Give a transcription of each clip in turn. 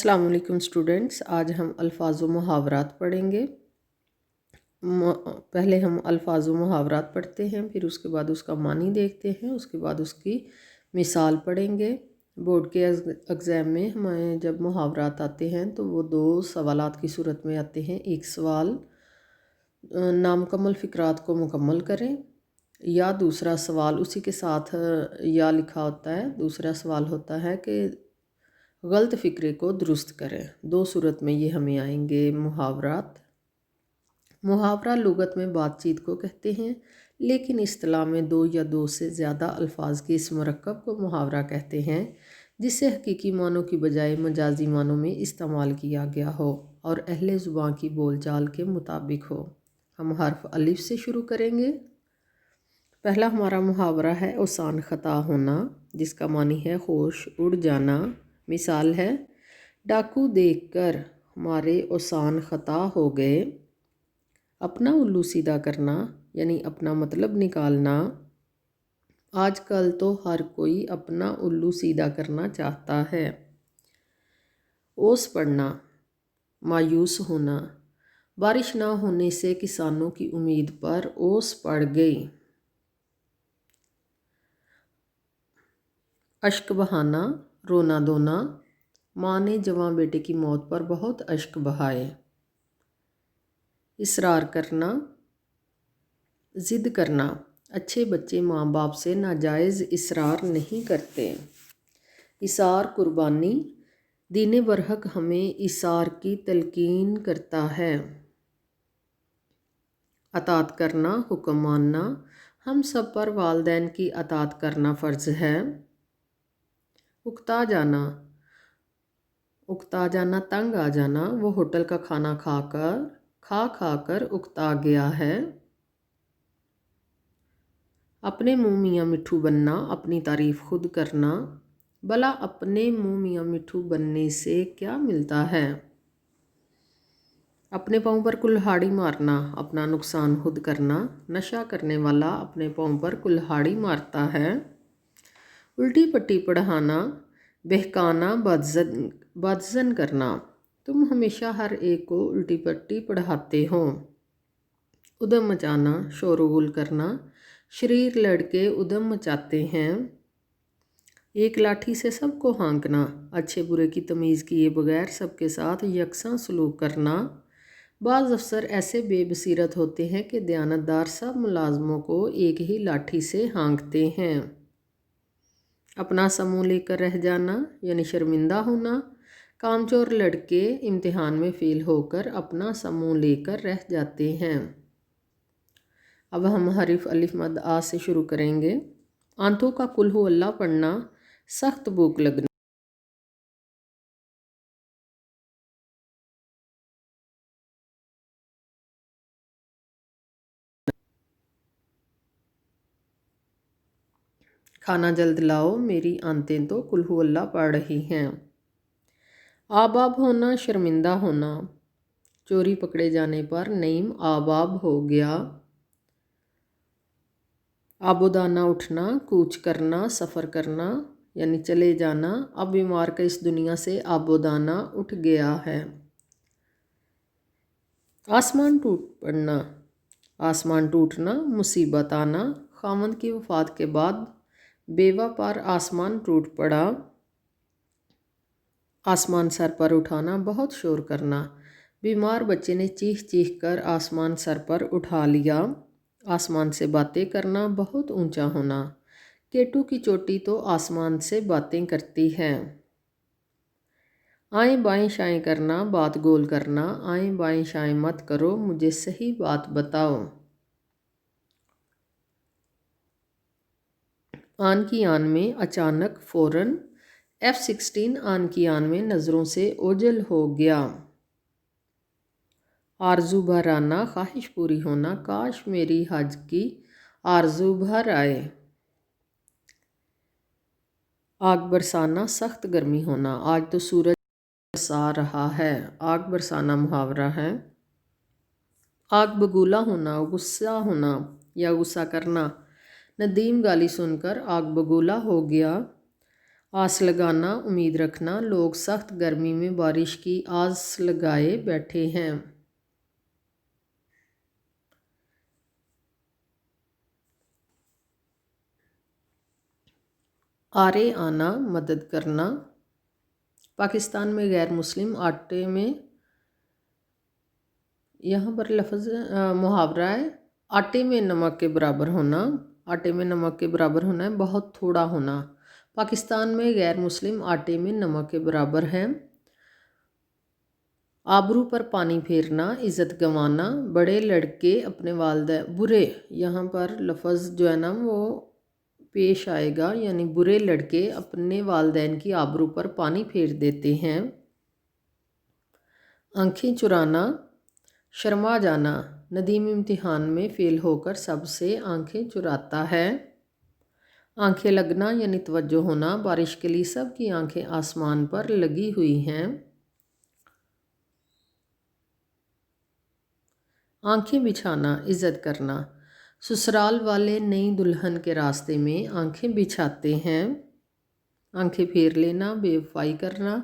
अस्सलाम वालेकुम स्टूडेंट्स। आज हम अल्फाज व मुहावरात पढ़ेंगे। पहले हम अल्फाज व मुहावरात पढ़ते हैं, फिर उसके बाद उसका मानी देखते हैं, उसके बाद उसकी मिसाल पढ़ेंगे। बोर्ड के एग्ज़ाम में हमें जब मुहावरात आते हैं तो वो दो सवालात की सूरत में आते हैं। एक सवाल नामुकम्मल फ़िक्रात को मुकम्मल करें, या दूसरा सवाल उसी के साथ या लिखा होता है। दूसरा सवाल होता है कि गलत फ़िक्रे को दुरुस्त करें। दो सूरत में ये हमें आएंगे मुहावरात। मुहावरा लुगत में बातचीत को कहते हैं, लेकिन इस्तिलाह में दो या दो से ज़्यादा अल्फाज के इस मरकब को मुहावरा कहते हैं, जिसे हकीकी मानों की बजाय मजाजी मानों में इस्तेमाल किया गया हो और अहले ज़ुबान की बोलचाल के मुताबिक हो। हम हर्फ अलिफ से शुरू करेंगे। पहला हमारा मुहावरा है ओसान ख़ता होना, जिसका मानी है होश उड़ जाना। मिसाल है, डाकू देखकर हमारे ओसान ख़ता हो गए। अपना उल्लू सीधा करना यानी अपना मतलब निकालना। आजकल तो हर कोई अपना उल्लू सीधा करना चाहता है। ओस पड़ना, मायूस होना। बारिश ना होने से किसानों की उम्मीद पर ओस पड़ गई। अश्क बहाना, रोना धोना। माँ ने जवां बेटे की मौत पर बहुत अश्क बहाए। इसरार करना, ज़िद करना। अच्छे बच्चे माँ बाप से नाजायज़ इसरार नहीं करते। इसार कुर्बानी, दीन बरहक हमें इसार की तलकीन करता है। अतात करना, हुक्म मानना। हम सब पर वालिदैन की अतात करना फ़र्ज़ है। उकता जाना, तंग आ जाना। वो होटल का खाना खा कर उकता गया है। अपने मुँह मियाँ मिट्ठू बनना, अपनी तारीफ़ खुद करना। भला अपने मुँह मियाँ मिट्ठू बनने से क्या मिलता है। अपने पाँव पर कुल्हाड़ी मारना, अपना नुकसान खुद करना। नशा करने वाला अपने पाँव पर कुल्हाड़ी मारता है। उल्टी पट्टी पढ़ाना, बहकाना, बदज़न करना। तुम हमेशा हर एक को उल्टी पट्टी पढ़ाते हो। उदम मचाना, शोरगुल करना। शरीर लड़के उदम मचाते हैं। एक लाठी से सबको हाँकना, अच्छे बुरे की तमीज़ किए बगैर सबके साथ यकसां सलूक करना। बाज़ अफसर ऐसे बेबसीरत होते हैं कि दयानतदार सब मुलाजमों को एक ही लाठी से हाँकते हैं। अपना समूह लेकर रह जाना यानी शर्मिंदा होना। कामचोर लड़के इम्तिहान में फ़ेल होकर अपना समूह लेकर रह जाते हैं। अब हम हरीफ अलिफ मद आ से शुरू करेंगे। आंतों का कुल हु अल्लाह पढ़ना, सख्त भूख लगना। खाना जल्द लाओ, मेरी आंतें तो कुल हु अल्लाह पढ़ रही हैं। आबाब होना, शर्मिंदा होना। चोरी पकड़े जाने पर नईम आबाब हो गया। आबोदाना उठना, कूच करना, सफ़र करना यानी चले जाना। अब बीमार का इस दुनिया से आबोदाना उठ गया है। आसमान टूट पड़ना, आसमान टूटना, मुसीबत आना। खामद की वफ़ात के बाद बेवा पर आसमान टूट पड़ा। आसमान सर पर उठाना, बहुत शोर करना। बीमार बच्चे ने चीख चीख कर आसमान सर पर उठा लिया। आसमान से बातें करना, बहुत ऊंचा होना। केटू की चोटी तो आसमान से बातें करती है। आएँ बाएँ शाएँ करना, बात गोल करना। आएँ बाएँ शाएँ मत करो, मुझे सही बात बताओ। आन की आन में, अचानक, फ़ौरन। F-16 आन की आन में नज़रों से ओझल हो गया। आरजू भर आना, ख्वाहिश पूरी होना। काश मेरी हज की आरजू भर आए। आग बरसाना, सख्त गर्मी होना। आज तो सूरज बरसा रहा है। आग बरसाना मुहावरा है। आग बगूला होना, गुस्सा होना या गुस्सा करना। नदीम गाली सुनकर आग बगूला हो गया। आस लगाना, उम्मीद रखना। लोग सख्त गर्मी में बारिश की आस लगाए बैठे हैं। आरे आना, मदद करना। पाकिस्तान में गैर मुस्लिम आटे में, यहाँ पर लफ्ज़ मुहावरा है आटे में नमक के बराबर होना। आटे में नमक के बराबर होना है बहुत थोड़ा होना। पाकिस्तान में गैर मुस्लिम आटे में नमक के बराबर है। आबरू पर पानी फेरना, इज़्ज़त गंवाना। बड़े लड़के अपने वालिदैन, बुरे, यहाँ पर लफ्ज़ जो है ना वो पेश आएगा, यानी बुरे लड़के अपने वालिदैन की आबरू पर पानी फेर देते हैं। आँखें चुराना, शर्मा जाना। नदीम इम्तिहान में फ़ेल होकर सबसे आंखें चुराता है। आंखें लगना यानी तवज्जो होना। बारिश के लिए सबकी आंखें आसमान पर लगी हुई हैं। आंखें बिछाना, इज़्ज़त करना। ससुराल वाले नई दुल्हन के रास्ते में आंखें बिछाते हैं। आंखें फेर लेना, बेवफाई करना।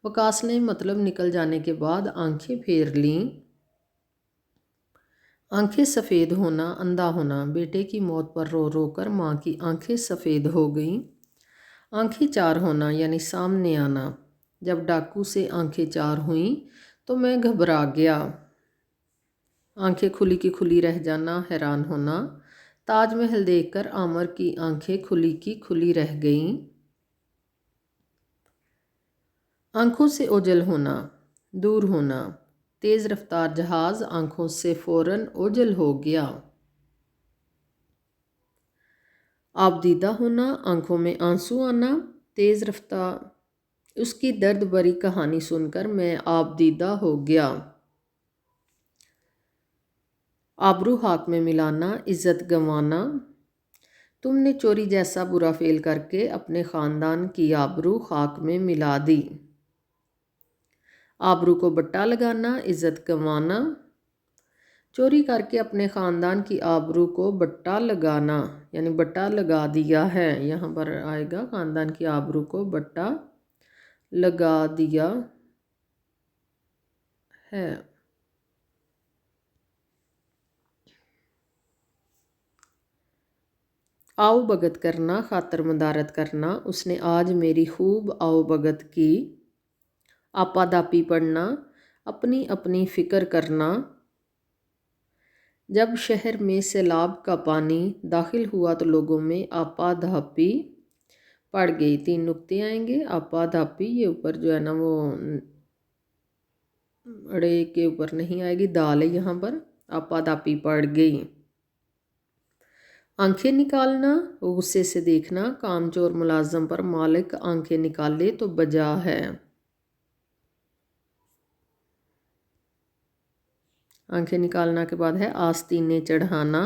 वकास ने मतलब निकल जाने के बाद आंखें फेर लीं। आंखें सफ़ेद होना, अंधा होना। बेटे की मौत पर रो रो कर माँ की आंखें सफ़ेद हो गईं। आंखें चार होना यानी सामने आना। जब डाकू से आंखें चार हुईं तो मैं घबरा गया। आंखें खुली की खुली रह जाना, हैरान होना। ताजमहल देखकर आमर की आंखें खुली की खुली रह गईं। आंखों से ओझल होना, दूर होना। तेज़ रफ्तार जहाज़ आंखों से फ़ौरन ओझल हो गया। आबदीदा होना, आंखों में आंसू आना। तेज़ रफ्तार, उसकी दर्द भरी कहानी सुनकर मैं आबदीदा हो गया। आबरू हाथ में मिलाना, इज़्ज़त गंवाना। तुमने चोरी जैसा बुरा फेल करके अपने ख़ानदान की आबरू खाक में मिला दी। आबरू को बट्टा लगाना, इज़्ज़त गंवाना। चोरी करके अपने ख़ानदान की आबरू को बट्टा लगाना यानी बट्टा लगा दिया है। यहाँ पर आएगा ख़ानदान की आबरू को बट्टा लगा दिया है। आओ भगत करना, खातर मदारत करना। उसने आज मेरी खूब आओ भगत की। आपा दापी पढ़ना, अपनी अपनी फ़िक्र करना। जब शहर में सैलाब का पानी दाखिल हुआ तो लोगों में आपा धापी पड़ गई। 3 नुक्ते आएंगे। आपा धापी, ये ऊपर जो है ना वो अड़े के ऊपर नहीं आएगी, दाल है यहाँ पर। आपा धापी पड़ गई। आंखें निकालना, गुस्से से देखना। कामचोर मुलाजम पर मालिक आंखें निकाले तो बजा है। आंखें निकालना के बाद है आस्तीने चढ़ाना।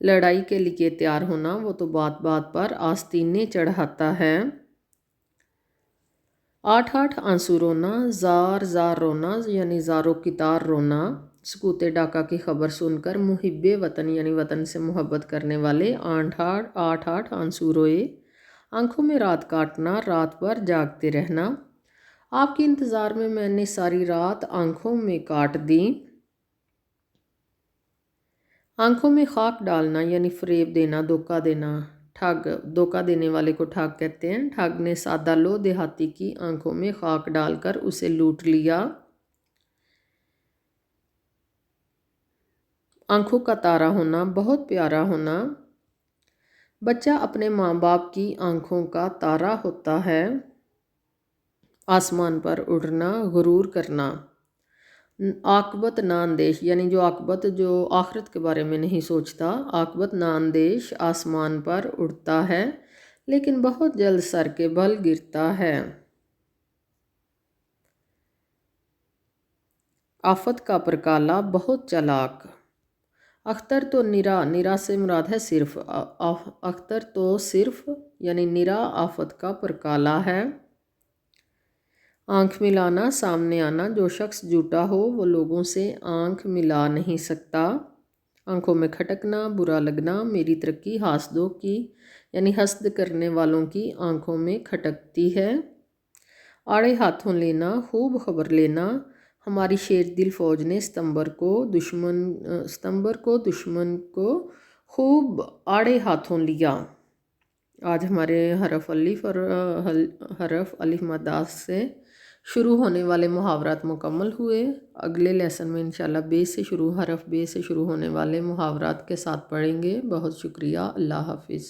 लड़ाई के लिए तैयार होना, वो तो बात बात पर आस्तीने चढ़ाता है। 8 आंसू रोना, जार जार रोना यानी ज़ारों की तार रोना। सकूते डाका की खबर सुनकर मुहिब्बे वतन यानी वतन से मोहब्बत करने वाले 8 आंसू रोए। आंखों में रात काटना, रात भर जागते रहना। आपके इंतज़ार में मैंने सारी रात आंखों में काट दी। आंखों में खाक डालना यानी फ़रेब देना, धोखा देना। ठग, धोखा देने वाले को ठग कहते हैं। ठग ने सादा लो देहाती की आंखों में खाक डालकर उसे लूट लिया। आंखों का तारा होना, बहुत प्यारा होना। बच्चा अपने माँ बाप की आंखों का तारा होता है। आसमान पर उड़ना, गुरूर करना। आकबत नाअंदेश यानी जो आकबत जो आखिरत के बारे में नहीं सोचता। आकबत नाअंदेश आसमान पर उड़ता है लेकिन बहुत जल्द सर के बल गिरता है। आफत का परकाला, बहुत चालाक। अख्तर तो निरा, निरा से मुराद है सिर्फ। अख्तर तो सिर्फ यानी निरा आफत का परकाला है। आंख मिलाना, सामने आना। जो शख्स झूठा हो वो लोगों से आंख मिला नहीं सकता। آنکھوں میں کھٹکنا، برا لگنا، میری ترقی حاسدوں کی یعنی حسد کرنے والوں کی آنکھوں میں کھٹکتی ہے۔ آڑے ہاتھوں لینا، خوب خبر لینا، ہماری شیر دل فوج نے ستمبر کو دشمن کو خوب آڑے ہاتھوں لیا۔ آج ہمارے حرف الف مد سے شروع ہونے والے محاورات مکمل ہوئے۔ اگلے لیسن میں انشاءاللہ حرف بے سے شروع ہونے والے محاورات کے ساتھ پڑھیں گے۔ بہت شکریہ، اللہ حافظ۔